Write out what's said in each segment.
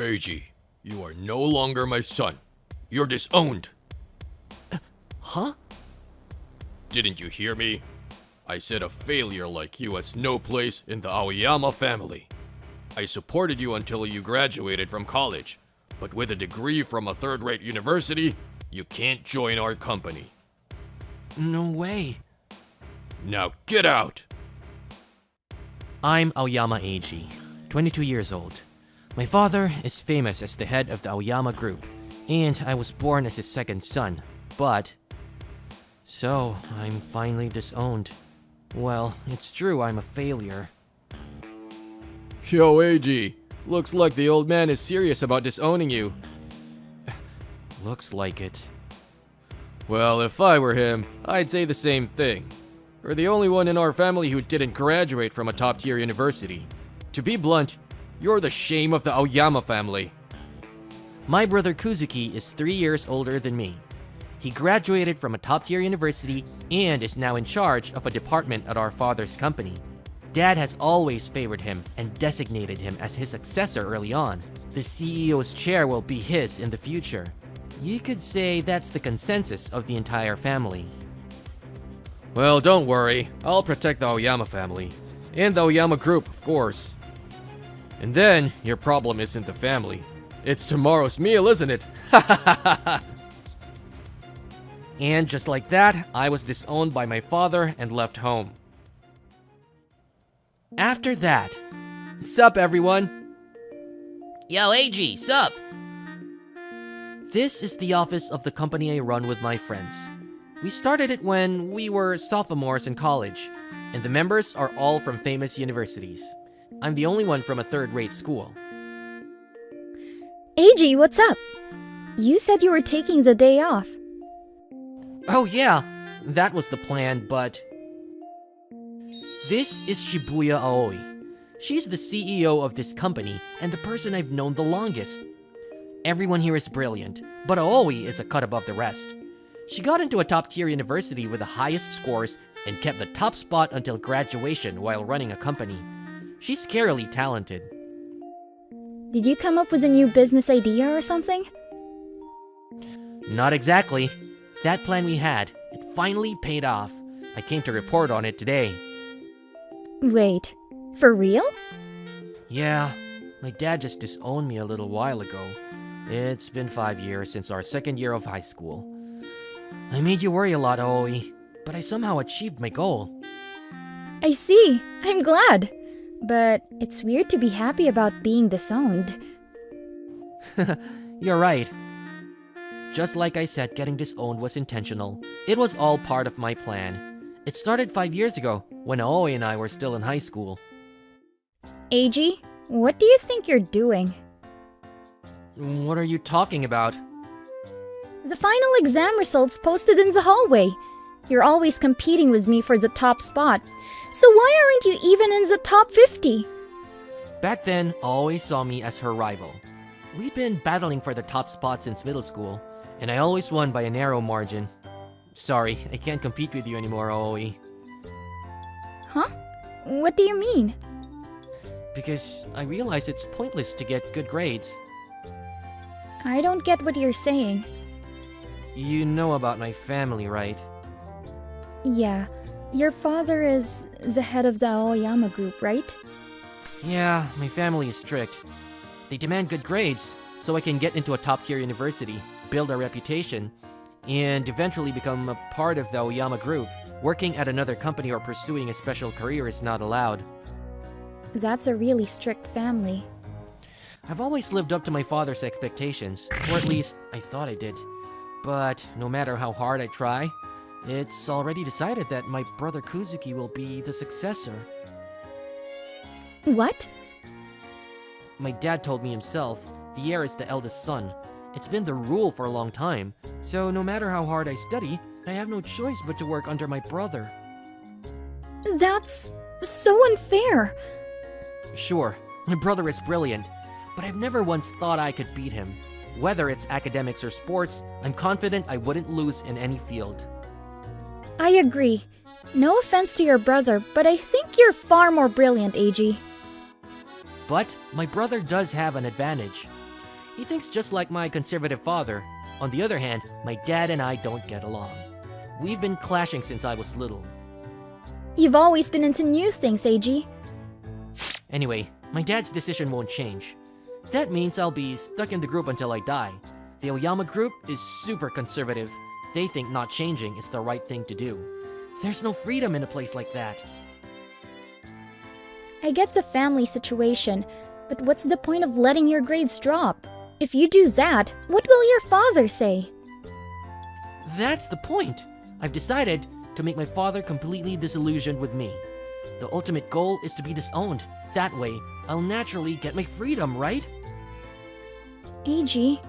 Eiji, you are no longer my son. You're disowned. Huh? Didn't you hear me? I said a failure like you has no place in the Aoyama family. I supported you until you graduated from college, but with a degree from a third-rate university, you can't join our company. No way. Now get out! I'm Aoyama Eiji, 22 years old. My father is famous as the head of the Aoyama group, and I was born as his second son, but... So, I'm finally disowned. Well, it's true I'm a failure. Yo, Eiji, looks like the old man is serious about disowning you. Looks like it. Well, if I were him, I'd say the same thing. You're the only one in our family who didn't graduate from a top-tier university. To be blunt, you're the shame of the Aoyama family. My brother Kuzuki is 3 years older than me. He graduated from a top-tier university and is now in charge of a department at our father's company. Dad has always favored him and designated him as his successor early on. The CEO's chair will be his in the future. You could say that's the consensus of the entire family. Well, don't worry. I'll protect the Aoyama family. And the Aoyama group, of course. And then, your problem isn't the family. It's tomorrow's meal, isn't it? And just like that, I was disowned by my father and left home. After that, sup everyone? Yo, Eiji, sup? This is the office of the company I run with my friends. We started it when we were sophomores in college, and the members are all from famous universities. I'm the only one from a third-rate school. Eiji, what's up? You said you were taking the day off. Oh yeah, that was the plan, but... This is Shibuya Aoi. She's the CEO of this company and the person I've known the longest. Everyone here is brilliant, but Aoi is a cut above the rest. She got into a top-tier university with the highest scores and kept the top spot until graduation while running a company. She's scarily talented. Did you come up with a new business idea or something? Not exactly. That plan we had, it finally paid off. I came to report on it today. Wait, for real? Yeah, my dad just disowned me a little while ago. It's been 5 years since our second year of high school. I made you worry a lot, Aoi, but I somehow achieved my goal. I see. I'm glad. But it's weird to be happy about being disowned. You're right. Just like I said, getting disowned was intentional. It was all part of my plan. It started 5 years ago, when Aoi and I were still in high school. Eiji, what do you think you're doing? What are you talking about? The final exam results posted in the hallway. You're always competing with me for the top spot. So why aren't you even in the top 50? Back then, Aoi saw me as her rival. We'd been battling for the top spot since middle school, and I always won by a narrow margin. Sorry, I can't compete with you anymore, Aoi. Huh? What do you mean? Because I realize it's pointless to get good grades. I don't get what you're saying. You know about my family, right? Yeah, your father is the head of the Aoyama group, right? Yeah, my family is strict. They demand good grades, so I can get into a top-tier university, build a reputation, and eventually become a part of the Aoyama group. Working at another company or pursuing a special career is not allowed. That's a really strict family. I've always lived up to my father's expectations, or at least I thought I did. But no matter how hard I try, it's already decided that my brother Kuzuki will be the successor. What? My dad told me himself, the heir is the eldest son. It's been the rule for a long time, so no matter how hard I study, I have no choice but to work under my brother. That's so unfair. Sure, my brother is brilliant, but I've never once thought I could beat him. Whether it's academics or sports, I'm confident I wouldn't lose in any field. I agree. No offense to your brother, but I think you're far more brilliant, Eiji. But my brother does have an advantage. He thinks just like my conservative father. On the other hand, my dad and I don't get along. We've been clashing since I was little. You've always been into new things, AG. Anyway, my dad's decision won't change. That means I'll be stuck in the group until I die. The Oyama group is super conservative. They think not changing is the right thing to do. There's no freedom in a place like that. I get the family situation, but what's the point of letting your grades drop? If you do that, what will your father say? That's the point. I've decided to make my father completely disillusioned with me. The ultimate goal is to be disowned. That way, I'll naturally get my freedom, right? AG,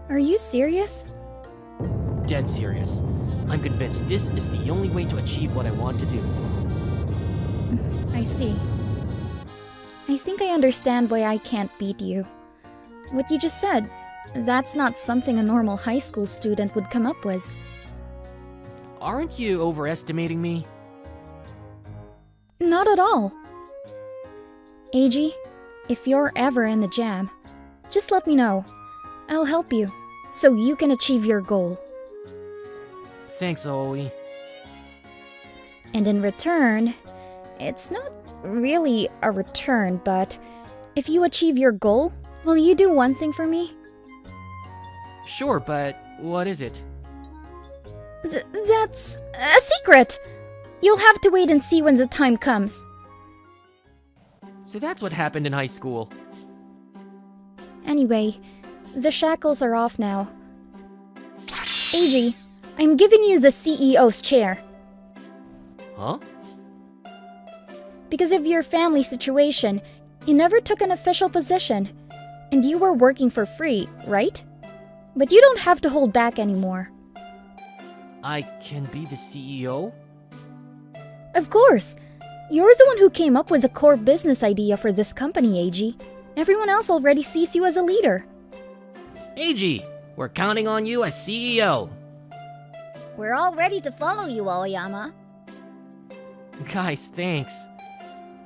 are you serious? Dead serious. I'm convinced this is the only way to achieve what I want to do. I see. I think I understand why I can't beat you. What you just said, that's not something a normal high school student would come up with. Aren't you overestimating me? Not at all. AG, if you're ever in the jam, just let me know. I'll help you, so you can achieve your goal. Thanks, Aoi. And in return, it's not really a return, but if you achieve your goal, will you do one thing for me? Sure, but what is it? That's a secret! You'll have to wait and see when the time comes. So that's what happened in high school. Anyway, the shackles are off now. AG, I'm giving you the CEO's chair. Huh? Because of your family situation, you never took an official position. And you were working for free, right? But you don't have to hold back anymore. I can be the CEO? Of course! You're the one who came up with the core business idea for this company, AG. Everyone else already sees you as a leader. AG, we're counting on you as CEO. We're all ready to follow you, Aoyama. Guys, thanks.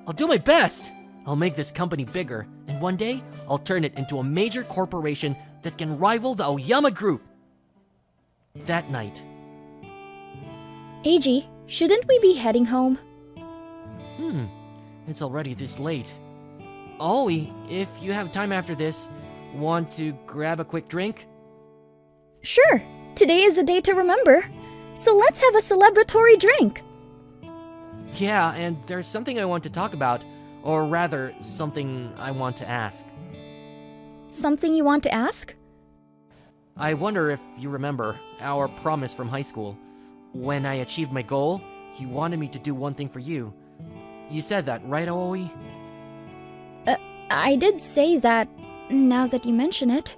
I'll do my best. I'll make this company bigger, and one day, I'll turn it into a major corporation that can rival the Aoyama Group. That night. AG, shouldn't we be heading home? It's already this late. Aoi, if you have time after this, want to grab a quick drink? Sure, today is a day to remember. So let's have a celebratory drink. Yeah, and there's something I want to talk about, or rather, something I want to ask. Something you want to ask? I wonder if you remember our promise from high school. When I achieved my goal, you wanted me to do one thing for you. You said that, right, Aoi? I did say that, now that you mention it.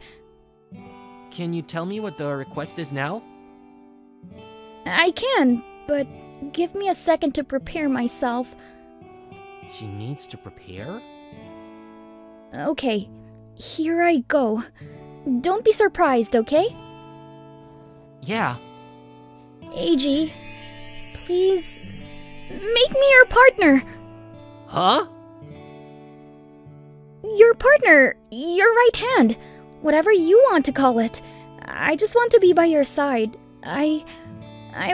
Can you tell me what the request is now? I can, but give me a second to prepare myself. She needs to prepare? Okay, here I go. Don't be surprised, okay? Yeah. AG, please make me your partner. Huh? Your partner, your right hand, whatever you want to call it. I just want to be by your side. I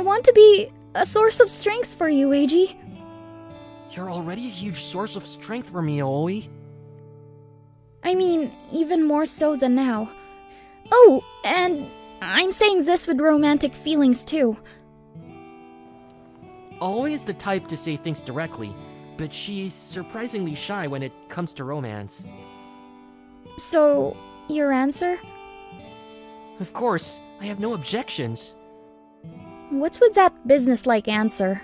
want to be a source of strength for you, AG. You're already a huge source of strength for me, Aoi. I mean, even more so than now. Oh, and I'm saying this with romantic feelings too. Aoi is the type to say things directly, but she's surprisingly shy when it comes to romance. So, your answer? Of course, I have no objections. What's with that business-like answer?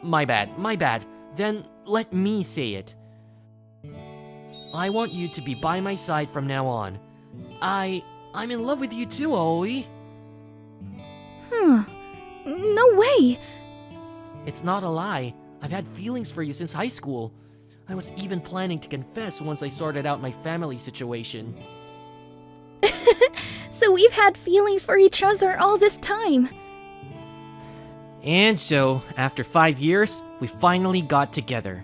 My bad. Then let me say it. I want you to be by my side from now on. I'm in love with you too, Aoi. No way! It's not a lie. I've had feelings for you since high school. I was even planning to confess once I sorted out my family situation. So we've had feelings for each other all this time. And so, after 5 years, we finally got together.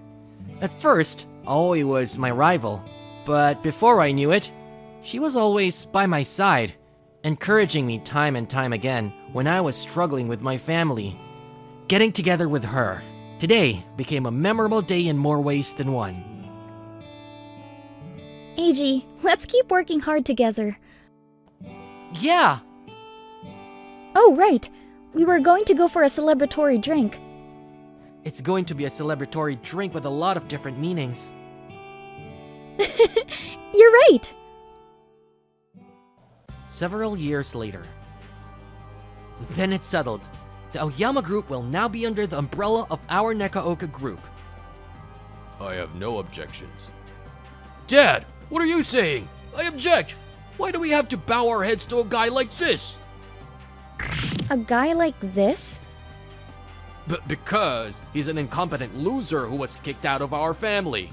At first, Aoi was my rival, but before I knew it, She was always by my side, encouraging me time and time again when I was struggling with my family. Getting together with her today became a memorable day in more ways than one. Eiji, let's keep working hard together. Yeah! Oh, right. We were going to go for a celebratory drink. It's going to be a celebratory drink with a lot of different meanings. You're right! Several years later. Then it settled. The Aoyama Group will now be under the umbrella of our Nekaoka Group. I have no objections. Dad, what are you saying? I object! Why do we have to bow our heads to a guy like this? A guy like this? Because he's an incompetent loser who was kicked out of our family.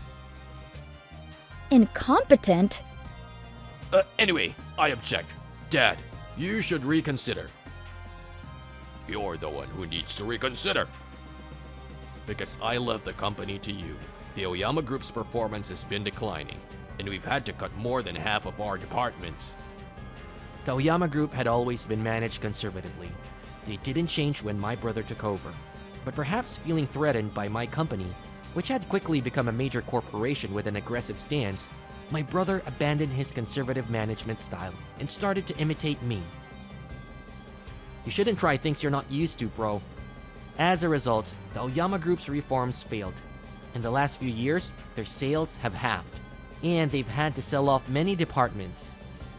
Incompetent? Anyway, I object. Dad, you should reconsider. You're the one who needs to reconsider. Because I left the company to you. The Aoyama Group's performance has been declining, and we've had to cut more than half of our departments. The Aoyama Group had always been managed conservatively. They didn't change when my brother took over. But perhaps feeling threatened by my company, which had quickly become a major corporation with an aggressive stance, my brother abandoned his conservative management style and started to imitate me. You shouldn't try things you're not used to, bro. As a result, the Aoyama Group's reforms failed. In the last few years, their sales have halved, and they've had to sell off many departments.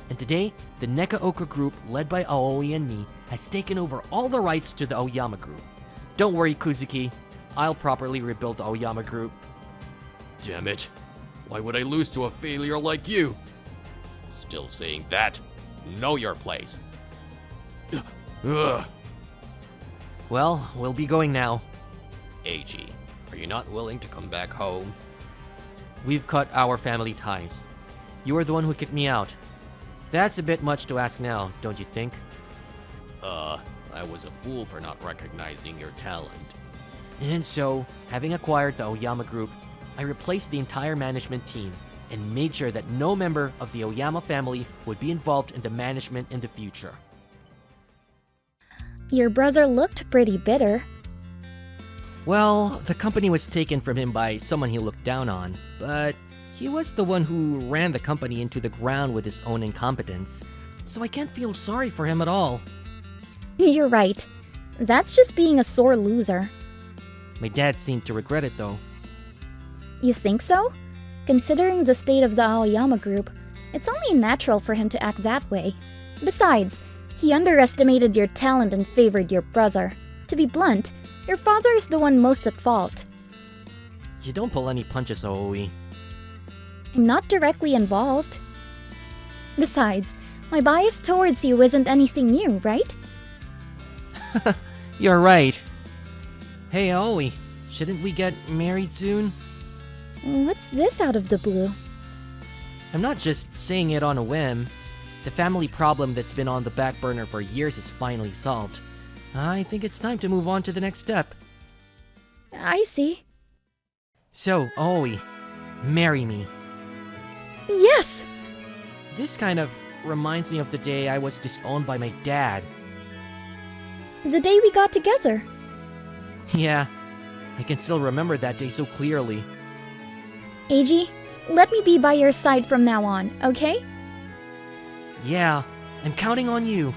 And today, the Nekaoka Group, led by Aoi and me, has taken over all the rights to the Aoyama Group. Don't worry, Kuzuki. I'll properly rebuild the Aoyama Group. Damn it. Why would I lose to a failure like you? Still saying that? Know your place. Ugh. Well, we'll be going now. Eiji, are you not willing to come back home? We've cut our family ties. You were the one who kicked me out. That's a bit much to ask now, don't you think? I was a fool for not recognizing your talent. And so, having acquired the Aoyama Group, I replaced the entire management team and made sure that no member of the Aoyama family would be involved in the management in the future. Your brother looked pretty bitter. Well, the company was taken from him by someone he looked down on, but he was the one who ran the company into the ground with his own incompetence, so I can't feel sorry for him at all. You're right. That's just being a sore loser. My dad seemed to regret it though. You think so? Considering the state of the Aoyama Group, it's only natural for him to act that way. Besides, he underestimated your talent and favored your brother. To be blunt, your father is the one most at fault. You don't pull any punches, Aoi. I'm not directly involved. Besides, my bias towards you isn't anything new, right? You're right. Hey, Aoi, shouldn't we get married soon? What's this out of the blue? I'm not just saying it on a whim. The family problem that's been on the back burner for years is finally solved. I think it's time to move on to the next step. I see. So, Aoi, marry me. Yes! This kind of reminds me of the day I was disowned by my dad. The day we got together. Yeah, I can still remember that day so clearly. Eiji, let me be by your side from now on, okay? Yeah, I'm counting on you.